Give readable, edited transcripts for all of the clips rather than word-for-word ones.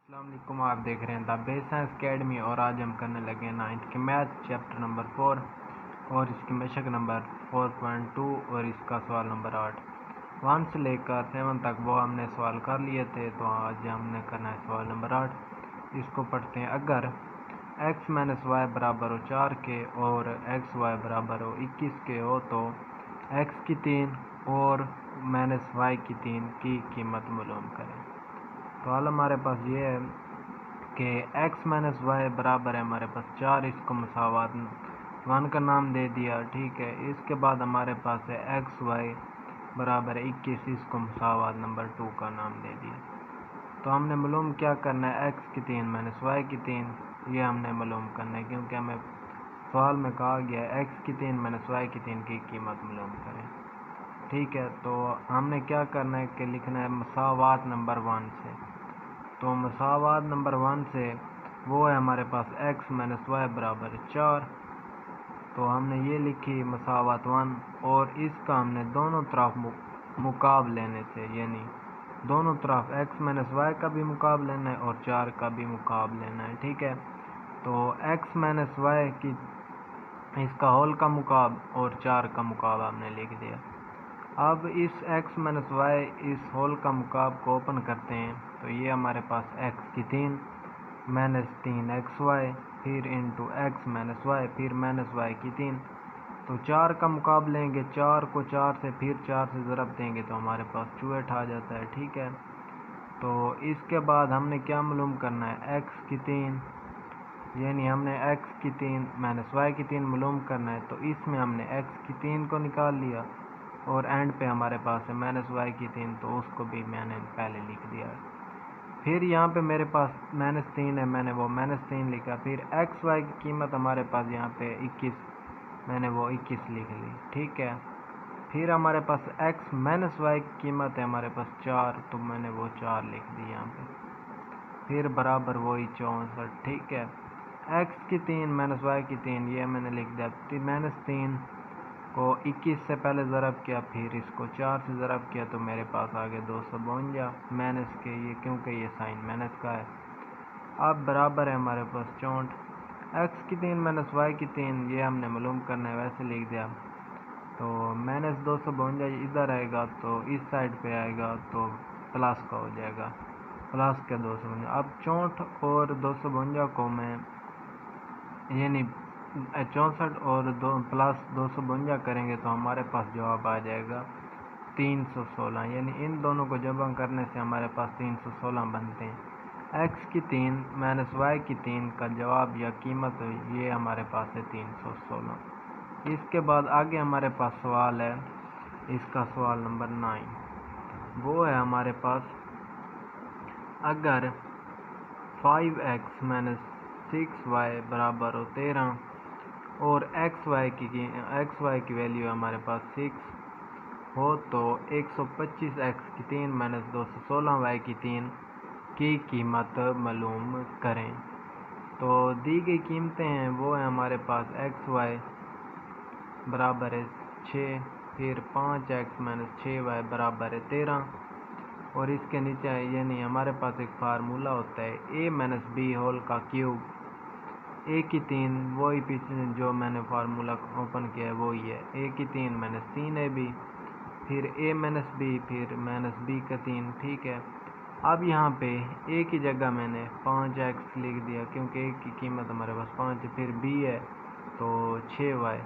अस्सलाम वालेकुम। आप देख रहे हैं द बेस साइंस अकेडमी और आज हम करने लगे हैं 9th के मैथ चैप्टर नंबर 4 और इसकी मशक नंबर 4.2 और इसका सवाल नंबर 8 1 से लेकर 7 तक वो हमने सवाल कर लिए थे। तो आज हमने करना है सवाल नंबर 8। इसको पढ़ते हैं। अगर x - y बराबर हो 4 के और x y बराबर हो 21 के हो तो x की 3 और -y की 3 की कीमत मालूम करें। तो हाल हमारे पास ये है कि x - y बराबर है हमारे पास 4, इसको मसावात 1 का नाम दे दिया, ठीक है। इसके बाद हमारे पास है x y बराबर है 21, इसको मसावात नंबर 2 का नाम दे दिया। तो हमने मालूम क्या करना है, x की 3 - y की 3, ये हमने मालूम करना है क्योंकि हमें सवाल में कहा गया है x की 3 - y की 3 की कीमत मालूम करें, ठीक है। तो हमने क्या करना है कि लिखना है मसावात नंबर 1 से। तो मसावात नंबर 1 से वो है हमारे पास x - y बराबर 4। तो हमने ये लिखी मसावात 1 और इसका हमने दोनों तरफ मुकाब लेने से, यानी दोनों तरफ x - y का भी मुकाब लेना है और 4 का भी मुकाब लेना है, ठीक है। तो x - y की इसका होल का मुकाब और 4 का मुकाब हमने लिख दिया। अब इस x - y इस होल का मुकाब को ओपन करते हैं तो ये हमारे पास x की 3 -3 xy फिर इंटू x - y फिर -y की 3। तो 4 का मुकाब लेंगे, 4 को 4 से फिर 4 से ज़रब देंगे तो हमारे पास 64 आ जाता है, ठीक है। तो इसके बाद हमने क्या मालूम करना है, x की 3 यानी हमने x की 3 -y की 3 मालूम करना है। तो इसमें हमने x की 3 को निकाल लिया और एंड पे हमारे पास है -y की 3, तो उसको भी मैंने पहले लिख दिया। फिर यहाँ पे मेरे पास -3 है, मैंने वो -3 लिखा। फिर x y की कीमत हमारे पास यहाँ पे 21, मैंने वो 21 लिख ली, ठीक है। फिर हमारे पास x - y की कीमत है हमारे पास 4, तो मैंने वो 4 लिख दी यहाँ पे। फिर बराबर वही 64, ठीक है। x की 3 - y की 3 ये मैंने लिख दिया। -3 को 21 से पहले ज़रब किया, फिर इसको 4 से ज़रब किया तो मेरे पास आ गए 252 माइनस के, ये क्योंकि ये साइन माइनस का है। अब बराबर है हमारे पास 64। x की 3 - y की 3 ये हमने मालूम करना है, वैसे लिख दिया। तो -252 इधर आएगा तो इस साइड पे आएगा तो प्लस का हो जाएगा, प्लस के 252। अब 64 और 252 को मैं यानी 64 और 2 प्लस 252 करेंगे तो हमारे पास जवाब आ जाएगा 316, यानी इन दोनों को जमा करने से हमारे पास 316 बनते हैं। x की 3 - y की 3 का जवाब या कीमत ये हमारे पास है 316। इसके बाद आगे हमारे पास सवाल है, इसका सवाल नंबर 9 वो है हमारे पास, अगर 5x - 6y बराबर हो 13 और x y की वैल्यू हमारे पास 6 हो तो 125x की 3 - 216y की 3 की कीमत मालूम करें। तो दी गई कीमतें हैं वो है हमारे पास x y बराबर है 6, फिर 5x - 6y बराबर है 13 और इसके नीचे यानी हमारे पास एक फार्मूला होता है a - b होल का क्यूब। a की 3 वही पीछे जो मैंने फार्मूला ओपन किया है वही है, a की 3 - 3ab फिर a - b फिर -b का 3, ठीक है। अब यहाँ पे a की जगह मैंने 5x लिख दिया क्योंकि a की कीमत हमारे पास 5 है, फिर b है तो 6y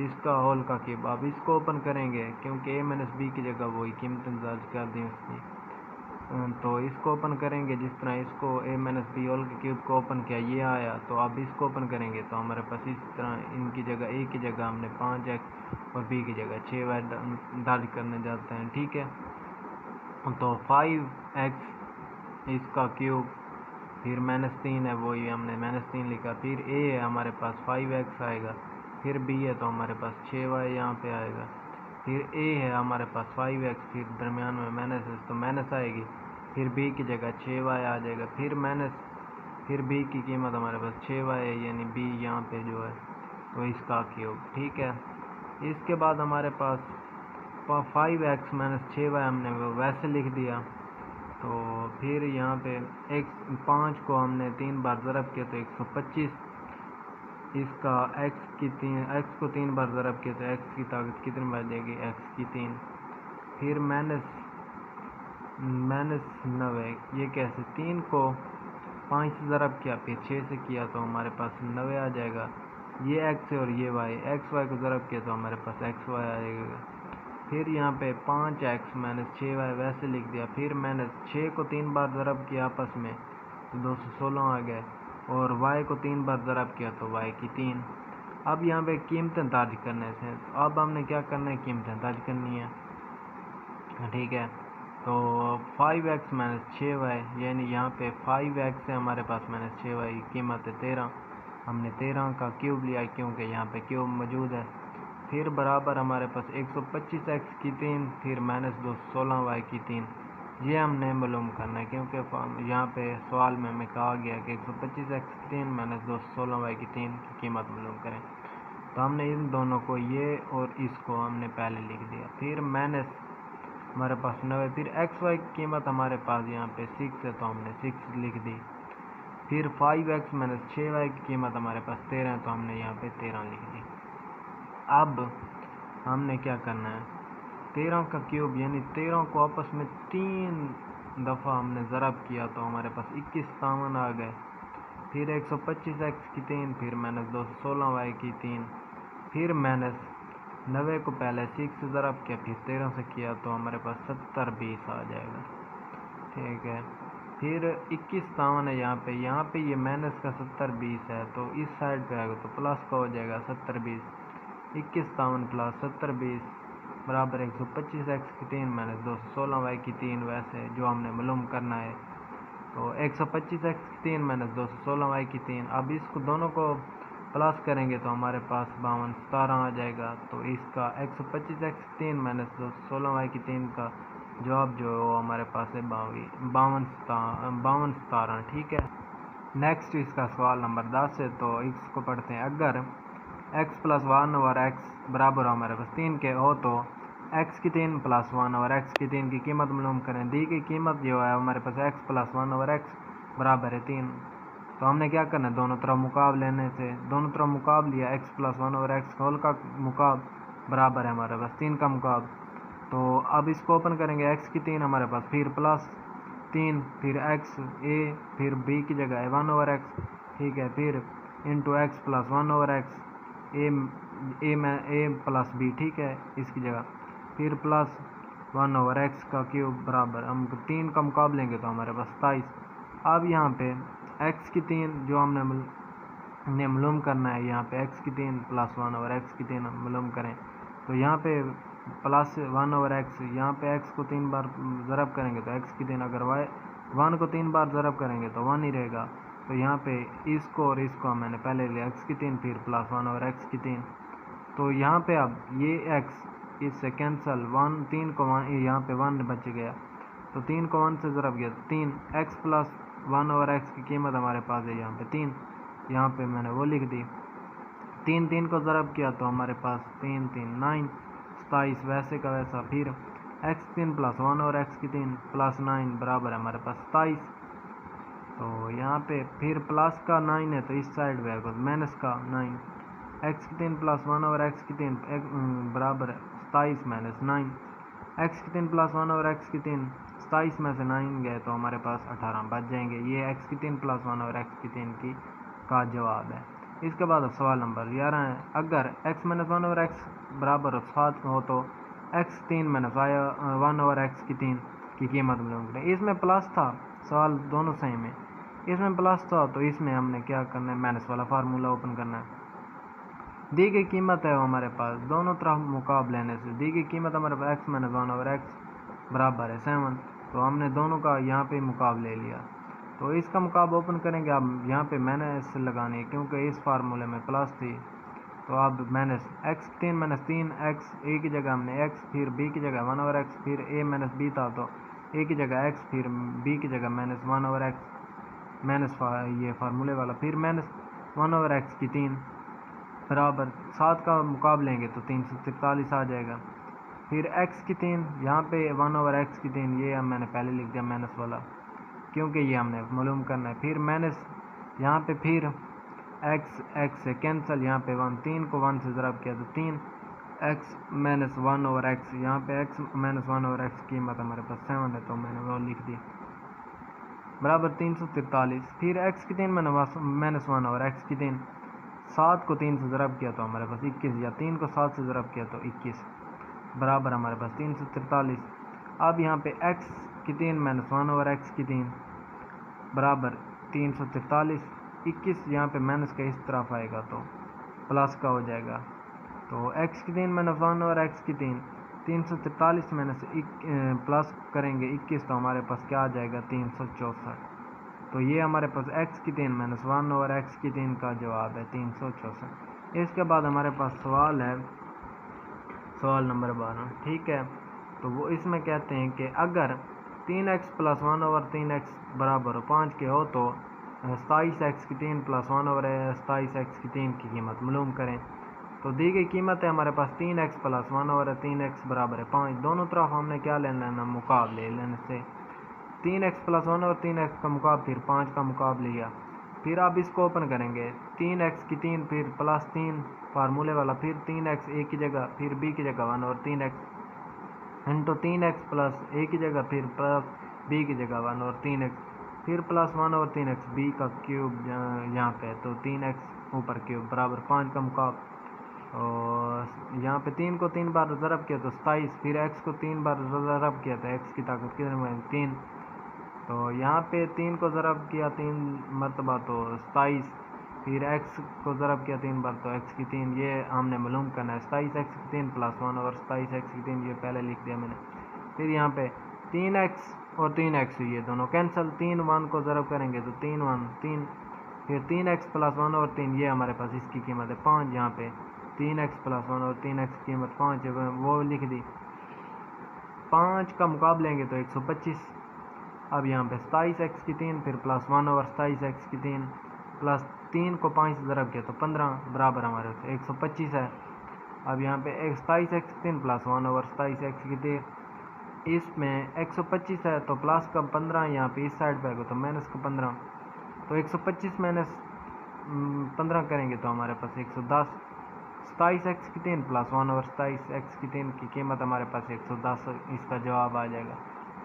इसका होल का क्यूब। अब इसको ओपन करेंगे क्योंकि a - b की जगह वही कीमतें दर्ज कर दी उसकी, तो इसको ओपन करेंगे जिस तरह इसको a - b होल के क्यूब को ओपन किया ये आया, तो अब इसको ओपन करेंगे तो हमारे पास इस तरह इनकी जगह a की जगह हमने 5x और b की जगह 6y दर्ज करने जाते हैं, ठीक है। तो 5x इसका क्यूब फिर -3 है वही हमने -3 लिखा, फिर a है हमारे पास 5x आएगा, फिर b है तो हमारे पास 6y यहाँ पे आएगा, फिर a है हमारे पास 5x फिर दरमियान में माइनस है तो माइनस आएगी, फिर b की जगह 6y आ जाएगा, फिर b की कीमत हमारे पास 6y है यानी b यहाँ पे जो है तो इसका क्यूब, ठीक है। इसके बाद हमारे पास 5x - 6y हमने वो वैसे लिख दिया। तो फिर यहाँ पे x 5 को हमने 3 बार ज़रब किया तो 125, इसका x को 3 बार ज़रब किया तो x की ताकत कितनी बच जाएगी, x की 3। फिर माइनस 90, ये कैसे, 3 को 5 से ज़रब किया फिर 6 से किया तो हमारे पास 90 आ जाएगा। ये x है और ये y, x y को ज़रब किया तो हमारे पास x y आएगा। फिर यहाँ पे 5x माइनस 6y वैसे लिख दिया। फिर मैंने 6 को 3 बार ज़रब किया आपस में तो 216 आ गए, और y को 3 बार ज़रब किया तो y की 3। अब यहाँ पे कीमतें दर्ज करने से, अब हमने क्या करना है, कीमतें दर्ज करनी है, ठीक है। तो 5x माइनस 6y, यानी यहाँ पे 5x है हमारे पास माइनस 6y की कीमत है 13। हमने 13 का क्यूब लिया क्योंकि यहाँ पे क्यूब मौजूद है। फिर बराबर हमारे पास 125x की 3, फिर माइनस 216y की 3। ये हमने मालूम करना है क्योंकि यहाँ पे सवाल में हमें कहा गया कि 125x की 3 माइनस 216y की 3 की कीमत मालूम करें। तो हमने इन दोनों को, ये और इसको हमने पहले लिख दिया। फिर माइनस हमारे पास 9, फिर एक्स वाई की कीमत हमारे पास यहाँ पे 6 है तो हमने 6 लिख दी। फिर 5x माइनस 6y की कीमत हमारे पास 13 है तो हमने यहाँ पे 13 लिख दी। अब हमने क्या करना है, 13 का क्यूब यानी 13 को आपस में 3 दफ़ा हमने ज़रब किया तो हमारे पास 21 57 आ गए। फिर 125x की 3, फिर माइनस 216y की 3, फिर माइनस 90 को पहले 6 से ज़रब किया फिर 13 से किया तो हमारे पास 70 20 आ जाएगा, ठीक है। फिर 21 57 है यहाँ पे ये माइनस का 70 20 है तो इस साइड पे आएगा तो प्लस का हो जाएगा 70 20। 21 57 प्लस 70 20 बराबर 125x की 3 माइनस 216y की 3, वैसे जो हमने मालूम करना है। तो 125x की 3 माइनस 216y की 3। अब इसको दोनों को प्लस करेंगे तो हमारे पास 52 17 आ जाएगा। तो इसका 125x की 3 माइनस 216y की 3 का जवाब जो है वो हमारे पास है 52 17, ठीक है। नेक्स्ट इसका सवाल नंबर 10 है, तो इसको पढ़ते हैं। अगर x प्लस 1 और x बराबर हो हमारे पास 3 के हो तो x की 3 प्लस 1 और x की 3 की कीमत मालूम करें। दी गई कीमत जो है हमारे पास x प्लस 1 और x बराबर है 3। तो हमने क्या करना है, दोनों तरफ मुकाब लेने से दोनों तरफ मुकाब लिया, x प्लस 1 और x होल का मुकाब बराबर है हमारे पास 3 का मुकाब। तो अब इसको ओपन करेंगे, x की 3 हमारे पास, फिर प्लस 3, फिर x a, फिर b की जगह है 1 ओवर x, ठीक है। फिर into x plus 1 over x a plus b, ठीक है, इसकी जगह। फिर प्लस 1 ओवर x का क्यूब बराबर, हम 3 का मुकाब लेंगे तो हमारे पास 27। अब यहाँ पे x की 3 जो हमने मालूम करना है, यहाँ पे x की 3 प्लस 1 ओवर x की 3 मालूम करें। तो यहाँ पे प्लस 1 ओवर x, यहाँ पे x को 3 बार ज़रब करेंगे तो x की 3, अगर y 1 को 3 बार ज़रब करेंगे तो 1 ही रहेगा। तो यहाँ पे इसको और इसको मैंने पहले लिया x की 3 फिर प्लस 1 ओवर x की 3। तो यहाँ पे अब ये x इससे कैंसिल, 1 3 को 1, यहाँ पे 1 बच गया तो 3 को 1 से ज़रब गया 3, x प्लस 1 ओवर x की कीमत हमारे पास है यहाँ पे 3, यहाँ पे मैंने वो लिख दी। 3 को ज़रब किया तो हमारे पास 3 3 9 27, वैसे का वैसा। फिर x 3 प्लस 1 और x की 3 प्लस 9 बराबर है हमारे पास 27। तो यहाँ पे फिर प्लस का 9 है तो इस साइड पे आएगा माइनस का 9, x की 3 प्लस 1 और x की 3 बराबर 27 माइनस 9, x की 3 प्लस 1 और x की 3, 27 में से 9 गए तो हमारे पास 18 बच जाएंगे। ये x की 3 प्लस 1 और x की 3 की का जवाब है। इसके बाद सवाल नंबर 11 है। अगर x माइनस 1 और x बराबर 7 हो तो x 3 माइनस 1 और x की 3 की कीमत मालूम करें। इसमें प्लस था, सवाल दोनों सेम है, इसमें प्लस था तो इसमें हमने क्या करना है, माइनस वाला फार्मूला ओपन करना है। दी गई कीमत है हमारे पास, दोनों तरफ मुकाब लेने से दी गई कीमत हमारे पास x माइनस 1 ओवर x बराबर है 7। तो हमने दोनों का यहाँ पे मुकाब ले लिया। तो इसका मुकाब ओपन करेंगे। अब यहाँ पे माइनस लगानी है क्योंकि इस फार्मूले में प्लस थी। तो अब minus x 3 minus 3 x, a की जगह हमने x, फिर b की जगह 1 ओवर x, फिर a माइनस b था तो a की जगह x, फिर b की जगह माइनस 1 ओवर x, माइनस ये फार्मूले वाला, फिर माइनस 1 ओवर x की 3 बराबर 7 का मुकाब लेंगे तो 343 आ जाएगा। फिर x की 3, यहाँ पे 1/x की 3, ये मैंने पहले लिख दिया माइनस वाला क्योंकि ये हमने मालूम करना है। फिर माइनस यहाँ पे फिर x से कैंसिल, यहाँ पे 1, 3 को 1 से ज़रब किया तो 3x माइनस 1/x, यहाँ पे x माइनस 1/x की कीमत हमारे पास 7 है तो मैंने वो लिख दी बराबर 343। फिर x की 3 माइनस 1/x की 3, 7 को 3 से ज़रब किया तो हमारे पास 21, या 3 को 7 से ज़रब किया तो 21 बराबर हमारे पास 343। अब यहाँ पे x की 3 माइनस 1/x की 3 बराबर 343, 21 यहाँ पे माइनस का इस तरफ आएगा तो प्लस का हो जाएगा, तो x की 3 माइनस 1/x की 3, 343 में से प्लस करेंगे 21 तो हमारे पास क्या आ जाएगा 364। तो ये हमारे पास x की 3 माइनस 1/x की 3 का जवाब है 364। इसके बाद हमारे पास सवाल है सवाल नंबर 12, ठीक है। तो वो इसमें कहते हैं कि अगर 3x प्लस 1/3x बराबर 5 के हो तो 27x की 3 प्लस 1/27x की 3 की कीमत मालूम करें। तो दी गई कीमत है हमारे पास 3x प्लस 1/3x बराबर है 5। दोनों तरफ हमने क्या लेना है ना, मुकाबले लेने से 3x प्लस 1/3x का मुकाबला, फिर 5 का मुकाबला लिया। फिर आप इसको ओपन करेंगे 3x की 3 फिर प्लस 3 फार्मूले वाला, फिर 3x a की जगह फिर b की जगह 1/3x into 3x plus a की जगह फिर प्लस b की जगह 1/3x फिर प्लस 1/3x b का क्यूब यहाँ पे, तो 3x ऊपर क्यूब बराबर 5 का मुकाबला। और यहाँ पे 3 को 3 बार ज़रब किया तो 27, फिर x को 3 बार ज़रब किया तो x की ताकत कितने में 3, तो यहाँ पे 3 को ज़रब किया 3 मरतबा तो 27, फिर x को ज़रब किया 3 बार तो x की 3, ये हमने मालूम करना है 27x की 3 प्लस 1/27x की 3, ये पहले लिख दिया मैंने। फिर यहाँ पे 3x और 3x ये दोनों कैंसिल, 3 1 को ज़रब करेंगे तो 3 1 3, फिर 3x प्लस 1/3 ये हमारे पास इसकी कीमत है 5, यहाँ पे 3x प्लस 1/3x की कीमत 5 है वो लिख दी। 5 का मुकाबला लेंगे तो 125। अब यहाँ पे 27x की 3 फिर प्लस 1/27x की 3 प्लस 3 को 5 से ज़रब किया तो 15 बराबर हमारे 125 है। अब यहाँ पे 27x की 3 प्लस 1/27x की 3, इसमें 125 है तो प्लस का 15 यहाँ पे इस साइड पे आएगा तो माइनस का 15, तो 125 माइनस 15 करेंगे तो हमारे पास 110। 27x की 3 प्लस 1/27x की 3 की कीमत हमारे पास 110, इसका जवाब आ जाएगा।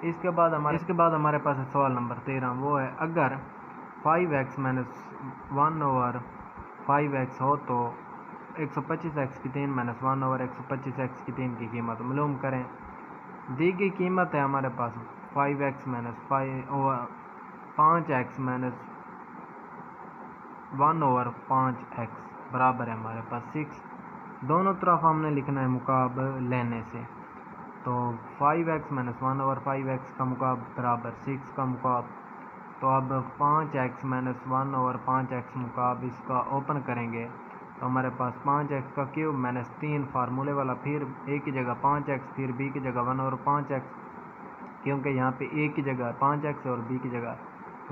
इसके बाद हमारे पास है सवाल नंबर 13, वो है अगर 5x माइनस 1/5x हो तो 125x की 3 माइनस 1/125x की 3 की कीमत मालूम करें। दी गई कीमत है हमारे पास 5x minus 5x minus 1/5x बराबर है हमारे पास 6। दोनों तरफ हमने लिखना है मुकाबले लेने से, तो 5x माइनस 1/5x का मुकाबला बराबर 6 का मुकाबला। तो अब 5x माइनस 1/5x मुकाबला इसका ओपन करेंगे तो हमारे पास 5x का क्यूब माइनस 3 फार्मूले वाला, फिर a की जगह 5x फिर b की जगह 1/5x, क्योंकि यहाँ पे a की जगह 5x और b की जगह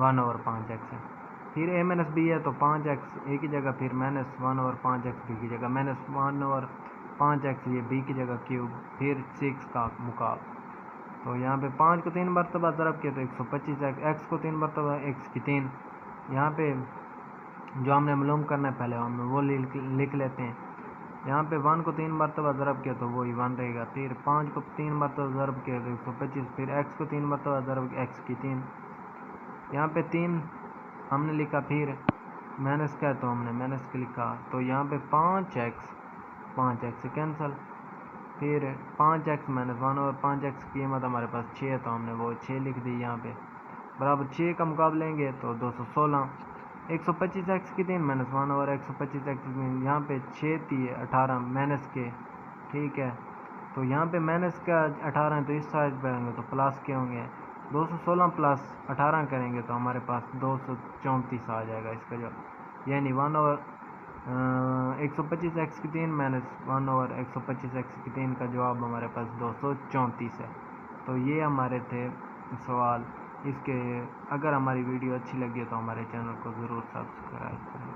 1/5x है। फिर a माइनस b है तो 5x a की जगह फिर माइनस 1/5x b की जगह माइनस 1/5x ये b की जगह क्यूब फिर 6 का मुकाबला। तो यहाँ पे 5 को 3 मरतबा ज़रब किया तो 125x, x को 3 मरतबा x की 3, यहाँ पे जो हमने मालूम करना है पहले हम वो लिख लेते हैं। यहाँ पे 1 को 3 मरतबा ज़रब किया तो वही 1 रहेगा, फिर 5 को 3 मरतबा ज़रब किया तो 125, फिर x को 3 मरतबा ज़रब x की 3, यहाँ पे 3 हमने लिखा, फिर माइनस का तो हमने माइनस का लिखा, तो यहाँ पे 5x से कैंसिल, फिर 5x माइनस 1/5x की कीमत हमारे पास 6 है तो हमने वो 6 लिख दी यहाँ पे बराबर 6 का मुकाबला लेंगे तो 216। 125x की 3 माइनस 1/125x की 3, यहाँ पे 6 थी 18 माइनस के, ठीक है। तो यहाँ पे माइनस का 18 है तो इस साइड पे होंगे तो प्लस के होंगे, 216 प्लस 18 करेंगे तो हमारे पास 234 आ जाएगा इसका जवाब, यानी 125x की 3 माइनस 1/125x की 3 का जवाब हमारे पास 234 है। तो ये हमारे थे सवाल। इसके अगर हमारी वीडियो अच्छी लगी तो हमारे चैनल को ज़रूर सब्सक्राइब करें।